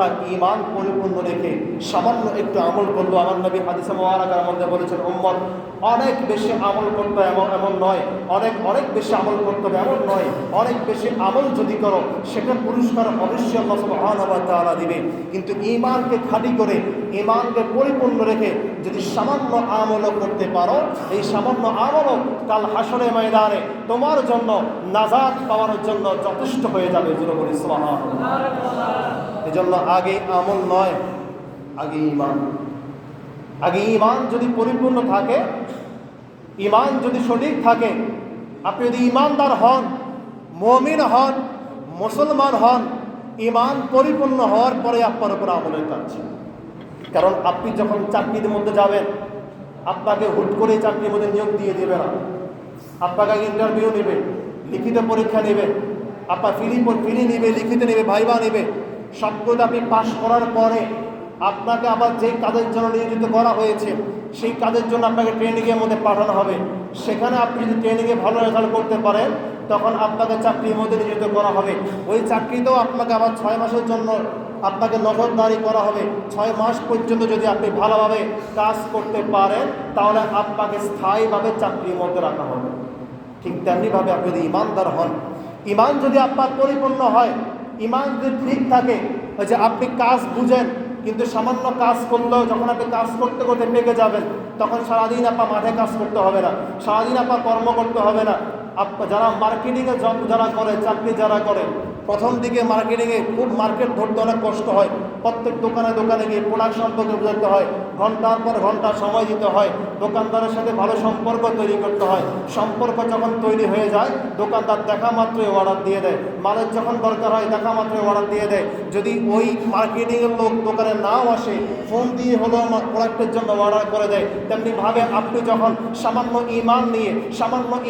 বান্দা ঈমান পরিপূর্ণ রেখে সামান্য একটু আমল করলো, আমার নবী হাদিসে মুবারাকার মধ্যে বলেছেন, উম্মত অনেক বেশি আমল করতে এমন নয়, অনেক বেশি আমল করতে হবে এমন নয়, অনেক বেশি আমল যদি করো সেটার পুরস্কার অবশ্যই আল্লাহ সুবহানাহু ওয়া তাআলা দিবে। কিন্তু ঈমানকে খাঁটি করে, ঈমানকে পরিপূর্ণ রেখে যদি সামান্য আমলও করতে পারো, এই সামান্য আমলও কাল হাসরের ময়দানে তোমার জন্য নাজাত পাওয়ার জন্য যথেষ্ট হয়ে যাবে। যেটা বলি সুবহানাল্লাহ। এজন্য আগে আমল নয়, আগে ঈমান। আগে ঈমান যদি পরিপূর্ণ থাকে, ঈমান যদি সঠিক থাকে, আপনি যদি ঈমানদার হন, মুমিন হন, মুসলমান হন, ঈমান পরিপূর্ণ হওয়ার পরে আপনার উপর আমলের কাজ। কারণ আপনি যখন চাকরির মধ্যে যাবেন, আপনাকে হুট করে চাকরির মধ্যে নিয়োগ দিয়ে দেবে না। আপনাকে ইন্টারভিউ নেবে, লিখিত পরীক্ষা নেবে, আপনার ফিরি নেবে, লিখিত নেবে, ভাইবা নেবে। সবগুলো আপনি পাশ করার পরে আপনাকে আবার যে কাজের জন্য নিয়োজিত করা হয়েছে সেই কাজের জন্য আপনাকে ট্রেনিংয়ের মধ্যে পাঠানো হবে। সেখানে আপনি যদি ট্রেনিংয়ে ভালো রেজাল্ট করতে পারেন, তখন আপনাকে চাকরির মধ্যে নিয়োজিত করা হবে। ওই চাকরিতেও আপনাকে আবার 6 মাসের জন্য আপনাকে নজরদারি করা হবে। 6 মাস পর্যন্ত যদি আপনি ভালোভাবে কাজ করতে পারেন, তাহলে আপনাকে স্থায়ীভাবে চাকরির মধ্যে রাখা হবে। ঠিক তেমনিভাবে আপনি যদি ঈমানদার হন, ঈমান যদি আপনার পরিপূর্ণ হয়, ঈমান যদি ঠিক থাকে, যে আপনি কাজ বুঝেন, কিন্তু সামান্য কাজ করলেও যখন আপনি কাজ করতে করতে পেকে যাবেন, তখন সারাদিন আপনার মাঠে কাজ করতে হবে না, সারাদিন আপনার কর্ম করতে হবে না। যারা মার্কেটিংয়ে জব যারা করে, চাকরি যারা করে, প্রথম দিকে মার্কেটিংয়ে খুব মার্কেট ধরতে অনেক কষ্ট হয়। প্রত্যেক দোকানে দোকানে গিয়ে প্রোডাক্ট সম্পর্কে বুঝতে হয়, ঘন্টার পর ঘন্টা সময় দিতে হয়, দোকানদারের সাথে ভালো সম্পর্ক তৈরি করতে হয়। সম্পর্ক যখন তৈরি হয়ে যায়, দোকানদার দেখা মাত্রই অর্ডার দিয়ে দেয়, মালের যখন দরকার হয় দেখা মাত্রই অর্ডার দিয়ে দেয়। যদি ওই মার্কেটিংয়ের লোক দোকানে নাও আসে, ফোন দিয়ে হলেও প্রোডাক্টের জন্য অর্ডার করে দেয়। তেমনিভাবে আপনি যখন সামান্য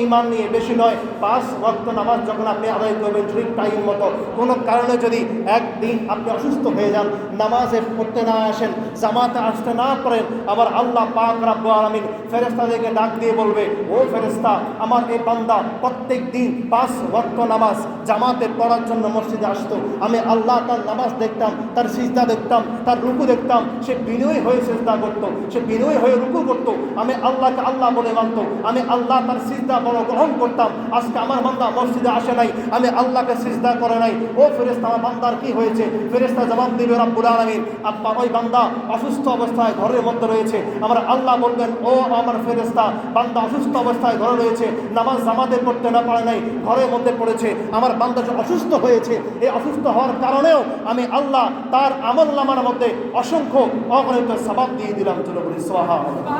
ঈমান নিয়ে বেশি নয় 5 ওয়াক্ত নামাজ যখন আপনি আদায় করবেন ঠিক টাইম মতো, কোনো কারণে যদি একদিন আপনি অসুস্থ হয়ে যান, নামাজে পড়তে না আসেন, জামাতে আসতে না পারেন, আবার আল্লাহ পাক রব্বুল আলামিন ফেরেশতাদেরকে ডাক দিয়ে বলবে, ও ফেরেশতা, আমার এই বান্দা প্রত্যেক দিন 5 ওয়াক্ত নামাজ জামাতে পড়ার জন্য মসজিদে আসতো। আমি আল্লাহ তার নামাজ দেখতাম, তার সিজদা দেখতাম, তার রুকু দেখতাম, সে বিনয়ী হয়ে সিজদা করতো, সে বিনয়ী হয়ে রুকু করতো, আমি আল্লাহকে আল্লাহ বলে মানত, আমি আল্লাহ তার সিজদা বড় গ্রহণ করতাম। আজকে আমার বান্দা মসজিদে আসে নাই, আমি আল্লাহকে সিজদা করে নাই। ও ফেরেশতা, আমার বান্দার কি হয়েছে? ফেরেশতা জবাব দিবে রব্বুল আলামিন, আপনার ওই বান্দা অসুস্থ অবস্থায় ঘরের মধ্যে রয়েছে। আমার আল্লাহ বলবেন, ও আমার ফেরেশতা, বান্দা অসুস্থ অবস্থায় ঘরে রয়েছে, নামাজ জামাতে পড়তে না পারে নাই, ঘরের মধ্যে পড়েছে। আমার বান্দা যে অসুস্থ হয়েছে, এই অসুস্থ হওয়ার কারণেও আমি আল্লাহ তার আমলনামার মধ্যে অসংখ্য অগণিত সওয়াব দিয়ে দিলাম। চলো বলি সুবহানাল্লাহ।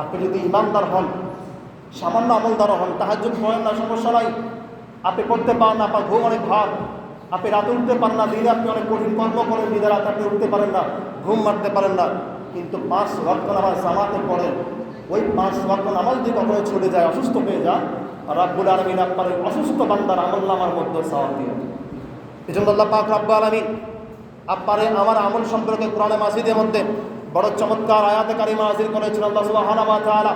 আপনি যদি ঈমানদার হন, সামান্য আমলদার হন, তাহাজ্জুদ পড়েন না, সমস্যা নাই, আপনি পড়তে পারেন না, আপনার ঘুম অনেক ভার, আপনি রাতে উঠতে পারেন না, দিনে আপনি অনেক কঠিন কর্ম করেন, দিনে রাতে আপনি উঠতে পারেন না, ঘুম মারতে পারেন না, কিন্তু 5 ওয়াক্ত নামাজ জামাতে পড়েন। ওই 5 ওয়াক্ত নামাজ যদি কখনো ছুটে যায়, অসুস্থ হয়ে যান, রব্বুল আলামিন আপনার ওই অসুস্থ বান্দার আমলনামার মধ্যে সওয়াব দিয়ে। এজন্য আল্লাহ পাক রব্বুল আলামিন আপনার আমার আমল সম্পর্কে কোরআনে মাজিদের মধ্যে বড় চমৎকার আয়াতে কারিমা নাযিল করেছেন। আল্লাহ সুবহানাহু ওয়া তাআলা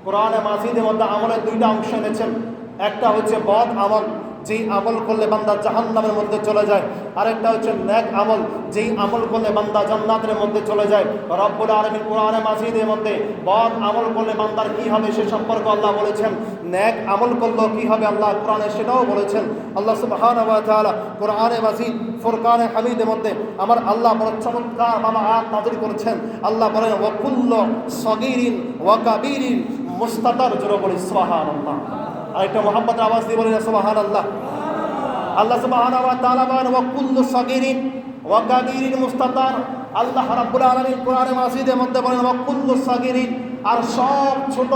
কোরআনে মাজিদের মধ্যে আমলের 2টা অংশ এনেছেন। একটা হচ্ছে বদ আমল, যেই আমল করলে বান্দা জাহান্নামের মধ্যে চলে যায়, আরেকটা হচ্ছে নেক আমল, যেই আমল করলে বান্দা জান্নাতের মধ্যে চলে যায়। রব্বুল আলামিন কোরআনে মাজিদের মধ্যে বদ আমল করলে বান্দার কি হবে সে সম্পর্কে আল্লাহ বলেছেন, নেক আমল করলেও কি হবে আল্লাহ কোরআনে সেটাও বলেছেন। আল্লাহ সুবহানাহু ওয়া তাআলা কোরআনে মাজিদ ফুরকানে হামিদের মধ্যে আমার আল্লাহ বড় চমৎকার আয়াত নাযিল করেছেন। আল্লাহ বলেন, ওয়া কুল্লু সগীরিন ওয়া কাবীরিন মুস্তাতার। জোরে বলি সুবহানাল্লাহ। আরেকটা মুহাম্মদ আওয়াজ দিয়ে বলেন সুবহানাল্লাহ। আল্লাহ সুবহানাহু ওয়া তাআলা বলেন, ওয়া কুল্লু সগীরিন ওয়া কাবীরিন মুস্তাতার। আল্লাহ রাব্বুল আলামিন কোরআনে মাজিদের মধ্যে বলেন, ওয়া কুল্লু সগীরিন, আর সব ছোট,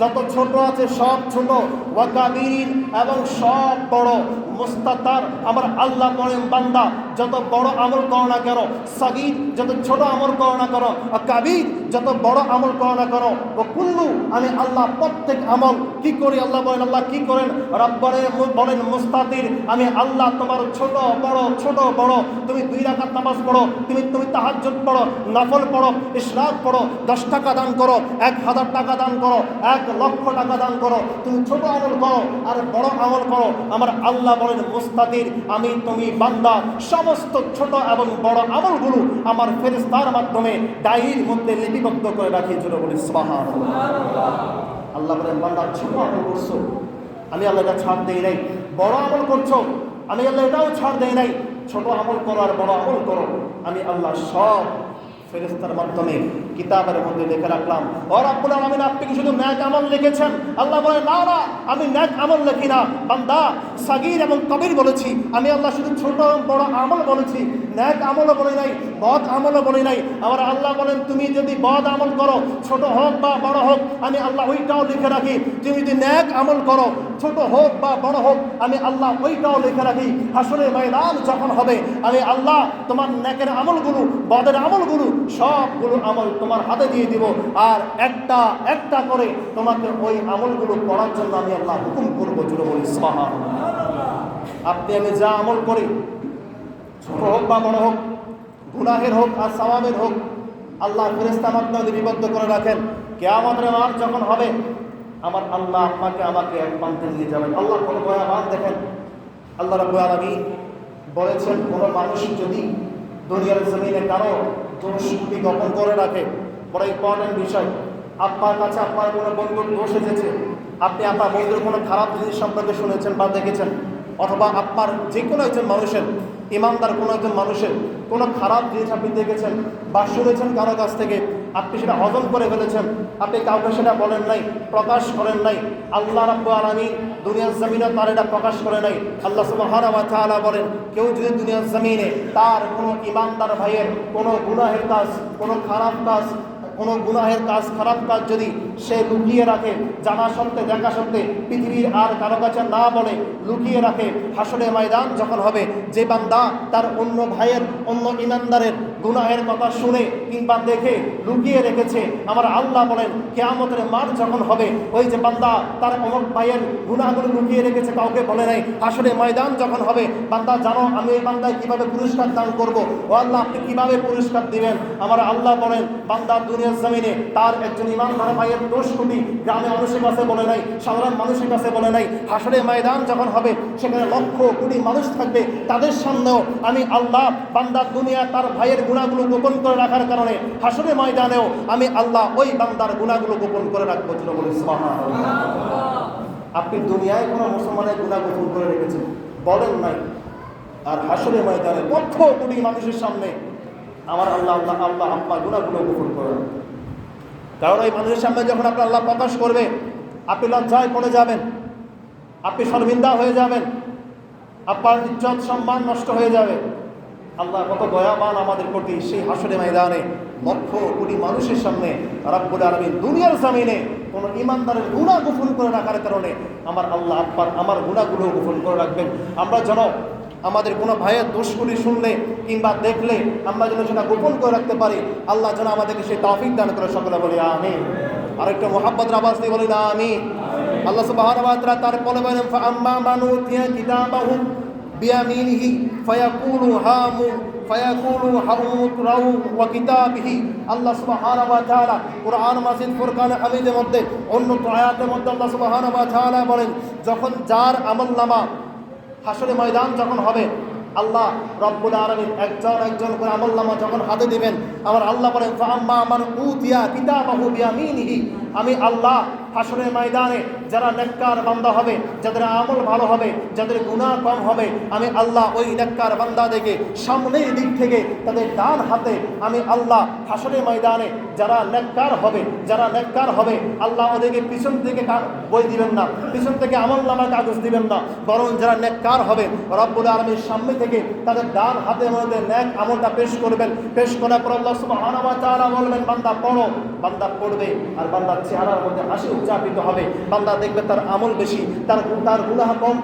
যত ছোট আছে সব ছোট, ওয়া কাবীরিন, এবং সব বড়, মুস্তাতার। আমার আল্লাহ বলেন, বান্দা যত বড় আমল করো না কেন, সগীর যত ছোট আমল করো না কেন, আর কাবীর যত বড় আমল করো না কেন, ও কুল্লু, আমি আল্লাহ প্রত্যেক আমল কি করি? আল্লাহ বলেন, আল্লাহ কি করেন? রব্বানে বলেন মুস্তাতির, আমি আল্লাহ তোমার ছোট বড়, তুমি 2 রাকাত নামাজ পড়ো, তুমি তাহাজ্জুদ পড়ো, নফল পড়ো, ইশরাক পড়ো, 10 টাকা দান করো, 1000 টাকা দান করো, 1 লক্ষ টাকা দান করো, তুমি ছোট আমল করো আর বড় আমল করো, আমার আল্লাহ বলেন মুস্তাতির, আমি তুমি বান্দা সমস্ত ছোট এবং বড় আমলগুলো আমার ফেরেশতার মাধ্যমে ডায়েরির মধ্যে লিপিবদ্ধ করে রাখি। জোরে বলি সুবহানাল্লাহ। আল্লাহ বলেন বান্দা ছোট আমল করছো, আমি আল্লাহ এটা ছাড় দেই নাই। বড় আমল করছো, আমি আল্লাহ এটাও ছাড় দেই নাই। ছোট আমল করো আর বড় আমল করো, আমি আল্লাহ সব ফেরেশতার মাধ্যমে কিতাবের মধ্যে লিখে রাখলাম। ও রব্বুল আলামিন, আপনি কি শুধু নেক আমল লিখেছেন? আল্লাহ বলে না না, আমি নেক আমল লিখি না বান্দা, সাগীর এবং কবির বলেছি। আমি আল্লাহ শুধু ছোট এবং বড় আমল বলেছি, নেক আমলও বলি নাই, বদ আমলও বলি নাই। আমার আল্লাহ বলেন তুমি যদি বদ আমল করো, ছোট হোক বা বড় হোক, আমি আল্লাহ ওইটাও লিখে রাখি। তুমি যদি নেক আমল করো, ছোট হোক বা বড় হোক, আমি আল্লাহ ওইটাও লিখে রাখি। হাসরের ময়দান যখন হবে, আমি আল্লাহ তোমার নেকের আমলগুলো, বদের আমলগুলো, সবগুলো আমল তোমার হাতে দিয়ে দিব। আর একটা একটা করে তোমাকে ওই আমলগুলো করার জন্য আমি আল্লাহ হুকুম করবো। জোরে বলি সুবহানাল্লাহ। আপনি আমি যা আমল করি, ছোট হোক বা বড় হোক, গুনাহের হোক আর সওয়াবের হোক, আল্লাহ ফেরেশতা মাধ্যমে লিপিবদ্ধ করে রাখেন। কিয়ামতের মাঠ যখন হবে, আমার আল্লাহ আপনাকে আমাকে এক প্রান্তে নিয়ে যাবেন। আল্লাহ কত দয়াবান দেখেন। আল্লাহ রাব্বুল আলামিন বলেছেন, কোনো মানুষ যদি দুনিয়ার জমিনে কারো দোষ ত্রুটি গোপন করে রাখে, বড় ইম্পর্টেন্ট বিষয়। আপনার কাছে আপনার কোনো বন্ধুর দোষ এসেছে, আপনি আপনার বন্ধুর কোনো খারাপ জিনিস সম্পর্কে শুনেছেন বা দেখেছেন, অথবা আপনার যে কোনো একজন মানুষের, ইমানদার কোনো একজন মানুষের কোনো খারাপ জিনিস আপনি দেখেছেন বা শুনেছেন কারো কাছ থেকে, আপনি সেটা হজম করে ফেলেছেন, আপনি কাউকে সেটা বলেন নাই, প্রকাশ করেন নাই। আল্লাহ রাব্বুল আলামিন দুনিয়ার জমিনে তার এটা প্রকাশ করে নাই। আল্লাহ সুবহানাহু ওয়া তাআলা বলেন, কেউ যদি দুনিয়ার জমিনে তার কোনো ইমানদার ভাইয়ের কোনো গুনাহের কাজ, কোনো খারাপ কাজ, কোনো গুনাহের কাজ, খারাপ কাজ যদি সে লুকিয়ে রাখে, জানা সত্ত্বে, দেখা সত্ত্বে, পৃথিবীর আর কারো কাছে না বলে লুকিয়ে রাখে, হাসরের ময়দান যখন হবে, যে বান্দা তার অন্য ভাইয়ের, অন্য ইমানদারের গুনাহের কথা শুনে কিংবা দেখে লুকিয়ে রেখেছে, আমার আল্লাহ বলেন কিয়ামতের মাঠ যখন হবে, ওই যে বান্দা তার অমুক ভাইয়ের গুনাহগুলো লুকিয়ে রেখেছে, কাউকে বলে নাই, হাসরের ময়দান যখন হবে, বান্দা জানো আমি এই বান্দায় কিভাবে পুরস্কার দান করব? ও আল্লাহ, আপনি কিভাবে পুরস্কার দিবেন? আমার আল্লাহ বলেন বান্দা দুনিয়ার জমিনে তার একজন ইমানদার ভাইয়ের দোষ ত্রুটি গ্রামে মানুষের কাছে বলে নাই, সাধারণ মানুষের কাছে বলে নাই। হাসরের ময়দান যখন হবে, সেখানে লক্ষ কোটি মানুষ থাকবে, তাদের সামনেও আমি আল্লাহ বান্দা দুনিয়া তার ভাইয়ের গুনাহগুলো গোপন করে রাখার কারণে হাসরের ময়দানেও আমি আল্লাহ ওই বান্দার গুনাহগুলো গোপন করে রাখবো। বলে সুবহানাল্লাহ। আপনি দুনিয়ায় কোনো মুসলমানের গুনাহ গোপন করে রেখেছেন, বলেন নাই, আর হাসরের ময়দানে লক্ষ কোটি মানুষের সামনে আমার আল্লাহ আল্লাহ আল্লাহ আপনার গুনাহগুলো গোপন করে রাখবেন। কারণ ওই মানুষের সামনে যখন আপনার আল্লাহ প্রকাশ করবে, আপনি লজ্জায় পড়ে যাবেন, আপনি শর্মিন্দা হয়ে যাবেন, আপনার ইজ্জত সম্মান নষ্ট হয়ে যাবে। আল্লাহ কত দয়াবান আমাদের প্রতি। সেই হাসরের ময়দানে লক্ষ কোটি মানুষের সামনে রব্বুল আলামিন দুনিয়ার জমিনে কোনো ইমানদারের গুনাহ গোপন করে রাখার কারণে আমার আল্লাহ আপনার আমার গুনাহগুলো গোপন করে রাখবেন। আমরা যেন আমাদের কোনো ভাইয়ের দোষগুলি শুনলে কিংবা দেখলে আমরা যেন সেটা গোপন করে রাখতে পারি। আল্লাহ যেন আমাদেরকে সেই তৌফিক দান করে। সকলে বলি আমিন। আরেকটা মুহাব্বতের আওয়াজ দিয়ে বলি না আমিন। আল্লাহ সুবহানাহু ওয়া তাআলা তার বলে বলেন, ফাআম্মা মান উতিয়া কিতাবাহু বিয়ামিনিহি ফায়াকুলু হামু ফায়াকুলু হাউরাউ ওয়া কিতাবিহি। আল্লাহ সুবহানাহু ওয়া তাআলা কুরআন মাজিদ ফুরকান হামিদের মধ্যে অন্য আয়াতের মধ্যে আল্লাহ সুবহানাহু ওয়া তাআলা বলেন, যখন যার আমলনামা হাসরের ময়দান যখন হবে, আল্লাহ রব্বুল আলামিন একজন একজন করে আমলনামা যখন হাতে দিবেন, আমার আল্লাহ বলেন ফাআম্মা মান উতিয়া কিতাবাহু বিয়ামিনিহি, আমি আল্লাহ হাসরের ময়দানে যারা নেককার বান্দা হবে, যাদের আমল ভালো হবে, যাদের গুনাহ কম হবে, আমি আল্লাহ ওই নেককার বান্দাদেরকে সামনের দিক থেকে তাদের ডান হাতে আমি আল্লাহ হাসরের ময়দানে যারা নেককার হবে আল্লাহ ওদেরকে পিছন থেকে বই দিবেন না, পিছন থেকে আমলনামা কাগজ দিবেন না, বরং যারা নেককার হবে রব্বুল আলামিন সামনে থেকে তাদের ডান হাতের মধ্যে নেক আমলটা পেশ করবেন। পেশ করার পর আল্লাহ সুবহানাহু ওয়া তাআলা বলবেন বান্দা পড়ো। বান্দা পড়বে আর বান্দার চেহারার মধ্যে হাসি উচ্চাপিত হবে। বান্দা দেখবে তার আমল বেশি, তার গুনাহ কম,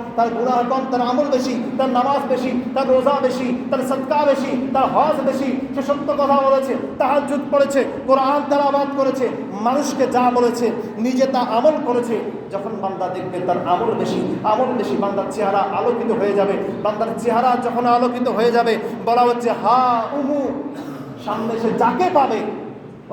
তার আমল বেশি, তার নামাজ বেশি, তার রোজা বেশি, তার সাদকা বেশি, তার হজ বেশি, সে সত্য কথা বলেছে, তাহাজ্জুদ পড়েছে, কোরআন তেলাওয়াত করেছে, মানুষকে যা বলেছে নিজে তা আমল করেছে। যখন বান্দা দেখবে তার আমল বেশি, বান্দার চেহারা আলোকিত হয়ে যাবে। বান্দার চেহারা যখন আলোকিত হয়ে যাবে, বলা হচ্ছে হা উমু, সামনে সে যাকে পাবে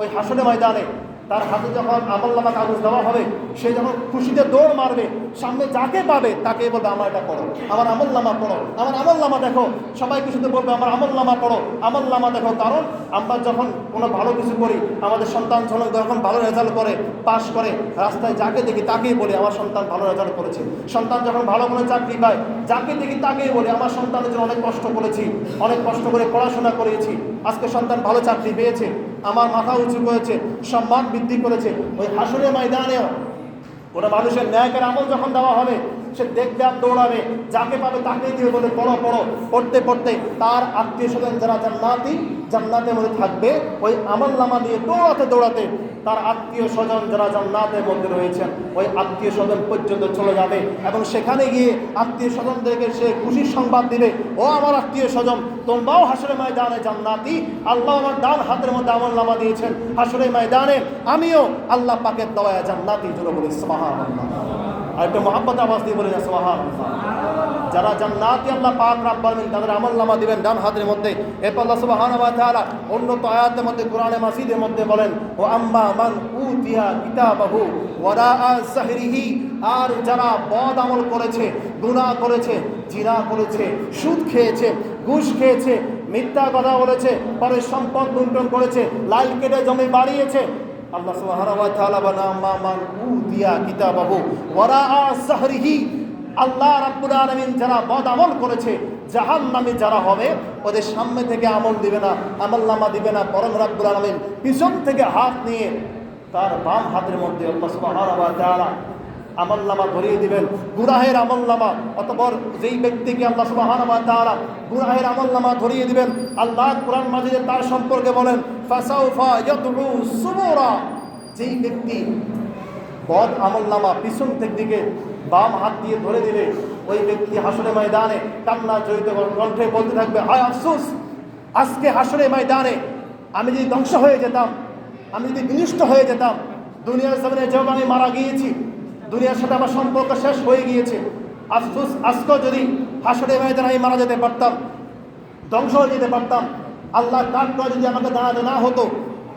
ওই হাসরের ময়দানে তার হাতে যখন আমলনামা কাগজ দেওয়া হবে, সে যখন খুশিতে দৌড় মারবে, সামনে যাকে পাবে তাকে বলবে আমার এটা পড়ো, আমার আমলনামা পড়ো, আমার আমলনামা দেখো। সবাইকে শুধু বলবে আমার আমলনামা পড়ো, আমলনামা দেখো। কারণ আমরা যখন কোনো ভালো কিছু করি, আমাদের সন্তান যখন ভালো রেজাল্ট করে, পাশ করে, রাস্তায় যাকে দেখি তাকেই বলি আমার সন্তান ভালো রেজাল্ট করেছে। সন্তান যখন ভালো কোনো চাকরি পায়, যাকে দেখি তাকেই বলি আমার সন্তানের জন্য অনেক কষ্ট করেছি, অনেক কষ্ট করে পড়াশোনা করিয়েছি, আজকে সন্তান ভালো চাকরি পেয়েছে, আমার মাথা উঁচু করেছে, সম্মান বৃদ্ধি করেছে। ওই হাসরের ময়দানেও কোনো মানুষের ন্যায়ের আমল যখন দেওয়া হবে, সে দেখবে আর দৌড়াবে, যাকে পাবে তাকেই দিয়ে বলে পড়ো পড়ো। পড়তে পড়তে তার আত্মীয় স্বজন যারা জান্নাতের মধ্যে থাকবে, ওই আমলনামা নিয়ে দৌড়াতে দৌড়াতে তার আত্মীয় স্বজন যারা জান্নাতের মধ্যে রয়েছেন, ওই আত্মীয় স্বজন পর্যন্ত চলে যাবে এবং সেখানে গিয়ে আত্মীয় স্বজনদেরকে সে খুশির সংবাদ দিবে, ও আমার আত্মীয় স্বজন, তোমরাও হাসরের ময়দানে জান্নাতি, আল্লাহ আমার ডান হাতের মধ্যে আমলনামা দিয়েছেন, হাসরের ময়দানে আমিও আল্লাহ পাকের দয়ায় জান্নাতি। জোরে বলি সুবহানাল্লাহ। আর একটু মহব্বত আওয়াজ দিয়ে বলি না সুবহানাল্লাহ। যারা জান্নাতি আল্লাহ পাক রব্বুল আলামিন তাদের আমলনামা দিবেন ডান হাতের মধ্যে। এরপর আল্লাহ সুবহানাহু ওয়া তাআলা অন্য আয়াতের মধ্যে, কোরআনে মাজিদের মধ্যে বলেন, ও আম্মা মান উতিয়া কিতাবাহু ওয়ারাআ যাহরিহি, আর যারা বদ আমল করেছে, গুনাহ করেছে, জিনা করেছে, সুদ খেয়েছে, ঘুষ খেয়েছে, মিথ্যা কথা বলেছে, পরের সম্পদ লুণ্ঠন করেছে, লাল কেটে জমি বাড়িয়েছে, আল্লাহ সুবহানাহু ওয়া তাআলা বলেন আম্মা মান উতিয়া কিতাবাহু ওয়ারাআ যাহরিহি, আল্লাহ রাব্বুল আলামিন যারা বদ আমল করেছে, জাহান্নামে যারা হবে, ওদের সামনে থেকে আমল দিবে না, আমলনামা দিবে না, বরং রাব্বুল আলামিন পিছন থেকে হাত নিয়ে তার বাম হাতের মধ্যে আল্লাহ সুবহানাহু ওয়া তাআলা আমলনামা ধরিয়ে দিবেন, গুনাহের আমলনামা। অতঃপর যেই ব্যক্তিকে আল্লাহ সুবহানাহু ওয়া তাআলা গুনাহের আমলনামা ধরিয়ে দিবেন, আল্লাহ কোরআন মাজিদে তার সম্পর্কে বলেন, ফাসাউফা ইয়াদউ সুবুরা, যেই ব্যক্তি বদ আমলনামা পিছন দিকে বাম হাত দিয়ে ধরে দিলে, ওই ব্যক্তি হাসরের ময়দানে কান্না জড়িত কণ্ঠে বলতে থাকবে, হায় আফসোস, আজকে হাসরের ময়দানে আমি যদি ধ্বংস হয়ে যেতাম, আমি যদি বিনষ্ট হয়ে যেতাম, দুনিয়ার জমিনে যেমন আমি মারা গিয়েছি, দুনিয়ার সাথে আমার সম্পর্ক শেষ হয়ে গিয়েছে, আফসোস আজকে যদি হাসরের ময়দানে আমি মারা যেতে পারতাম, ধ্বংস হয়ে যেতে পারতাম, আল্লাহ কাঠটা যদি আমাকে দাঁড়াতে না হতো,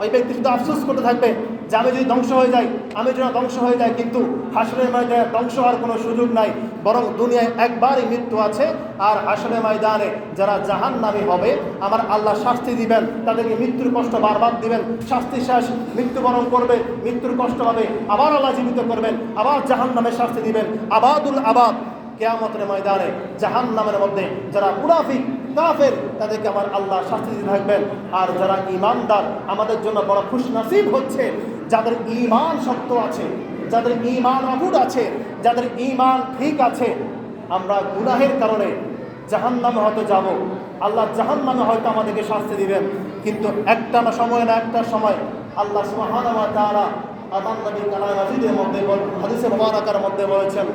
ওই ব্যক্তি শুধু আফসোস করতে থাকবে যে আমি যদি ধ্বংস হয়ে যাই, আমি যেন ধ্বংস হয়ে যাই। কিন্তু হাসরের ময়দানে ধ্বংস হওয়ার কোনো সুযোগ নাই, বরং দুনিয়ায় একবারই মৃত্যু আছে। আর হাসরের ময়দানে যারা জাহান্নামী হবে, আমার আল্লাহ শাস্তি দিবেন, তাদেরকে মৃত্যুর কষ্ট বারবার দিবেন, শাস্তি শেষ, মৃত্যুবরণ করবে, মৃত্যুর কষ্ট পাবে, আবার আল্লাহ জীবিত করবেন, আবার জাহান্নামের শাস্তি দিবেন, আবাদুল আবাদ। কিয়ামতের ময়দানে জাহান্নামের মধ্যে যারা মুনাফিক কাফের, তাদেরকে আমার আল্লাহ শাস্তি দিতে থাকবেন। আর যারা ঈমানদার, আমাদের জন্য বড় খুশনসিব হচ্ছে যাদের ঈমান শক্ত আছে, যাদের ঈমান অটুট আছে, যাদের ঈমান ঠিক আছে। আমরা গুনাহের কারণে জাহান্নামে হয়তো যাব, আল্লাহ জাহান্নামে হয়তো আমাদেরকে শাস্তি দিবেন, কিন্তু একটা না সময় না একটা সময় আল্লাহ সুবহানাহু ওয়া তাআলা আল্লাহ নবী কালামে মাজিদের মধ্যে হাদিসে মুবারাকার মধ্যে বলেছেন,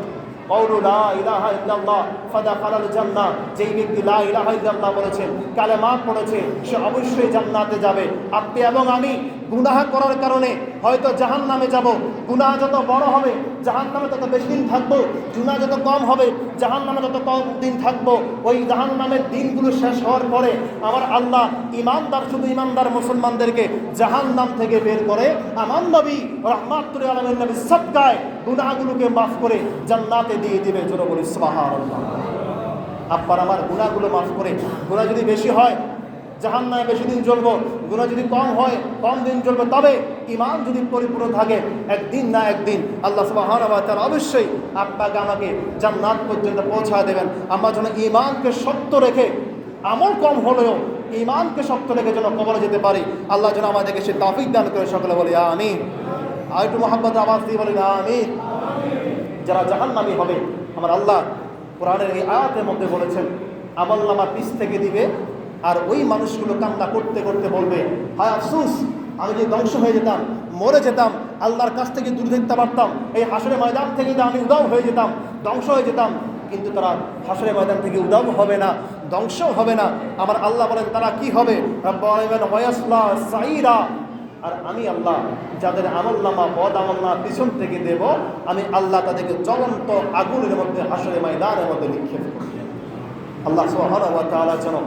কওলু লা ইলাহা ইল্লাল্লাহ ফাদাখালাল জান্নাহ, যেই ব্যক্তি লা ইলাহা ইল্লাল্লাহ বলেছে, কালেমা পড়েছে, সে অবশ্যই জান্নাতে যাবে। আপনি এবং আমি গুনাহ করার কারণে হয়তো জাহান্নামে যাব। গুনাহ যত বড় হবে জাহান্নামে তত বেশি দিন থাকবো, গুনাহ যত কম হবে জাহান্নামে তত কম দিন থাকবো। ওই জাহান্নামের দিনগুলো শেষ হওয়ার পরে আমার আল্লাহ ঈমানদার, শুধু ঈমানদার মুসলমানদেরকে জাহান্নাম থেকে বের করে আমার নবী রাহমাতুল আলামিন নবী সাদকায় গুনাহগুলোকে মাফ করে জান্নাতে দিয়ে দিবে। জোরে বলি সুবহানাল্লাহ। আপনার আমার গুনাহগুলো মাফ করে, গুনাহ যদি বেশি হয় জাহান্নামে বেশি দিন জ্বলবো, গুনাহ যদি কম হয় কম দিন জ্বলবে। তবে ঈমান যদি পরিপূর্ণ থাকে, একদিন না একদিন আল্লাহ সুবহানাহু ওয়া তাআলা অবশ্যই আপনাকে আমাকে জান্নাত পর্যন্ত পৌঁছা দেবেন। আমরা যেন ঈমানকে শক্ত রেখে, আমল কম হলেও ঈমানকে শক্ত রেখে যেন কবরে যেতে পারি। আল্লাহ যেন আমাদেরকে সে তৌফিক দান করে। সকলে বলি আমিন। আর একটু মুহাব্বত আওয়াজ দিয়ে বলি আমিন। যারা জাহান্নামী হবে, আমার আল্লাহ কোরআনের এই আয়াতের মধ্যে বলেছেন, আমলনামা পিছ থেকে দিবে, আর ওই মানুষগুলো কান্না করতে করতে বলবে, হায় আফসোস, আমি যদি ধ্বংস হয়ে যেতাম, মরে যেতাম, আল্লাহর কাছ থেকে দূরে থাকতে পারতাম, এই হাসরের ময়দান থেকে আমি উদাও হয়ে যেতাম, ধ্বংস হয়ে যেতাম। কিন্তু তারা হাসরের ময়দান থেকে উদাও হবে না, ধ্বংস হবে না। আমার আল্লাহ বলেন তারা কি হবে, ওয়ায়াসলা সাইরা, আর আমি আল্লাহ যাদের আমলনামা বদ আমলনামা পিছন থেকে দেব, আমি আল্লাহ তাদেরকে জ্বলন্ত আগুনের মধ্যে হাসরের ময়দানের মধ্যে নিক্ষেপ করব। আল্লাহ সুবহানাহু ওয়া তাআলা যেন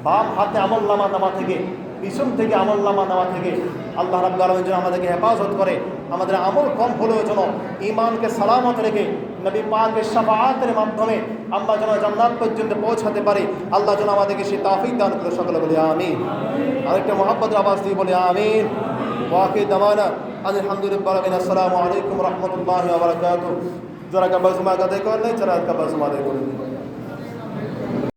বাম হাতে আমলনামা নামা থেকে পিছন থেকে আমল নামা নেওয়া থেকে আল্লাহ রাব্বুল আলামিন যেন আমাদেরকে হেফাজত করে, আমাদের আমল কম হলেও যেন ঈমানকে সালামত রেখে নবী পাকের শাফাআতের মাধ্যমে আমরা যেন জান্নাত পর্যন্ত পৌঁছাতে পারি। আল্লাহ যেন আমাদেরকে সেই তৌফিক দান করে, সকলে বলি আমিন। আরেকটা মুহাব্বতের আওয়াজ দিয়ে বলি আমিন। ওয়াকি দাওয়ানা আলহামদুলিল্লাহ। আসসালামু আলাইকুম রহমতুল্লাহি ওয়া বারাকাতুহু। যারা কাবা জুমা আদায় করেন, যারা কাবা জুমা আদায় করেন।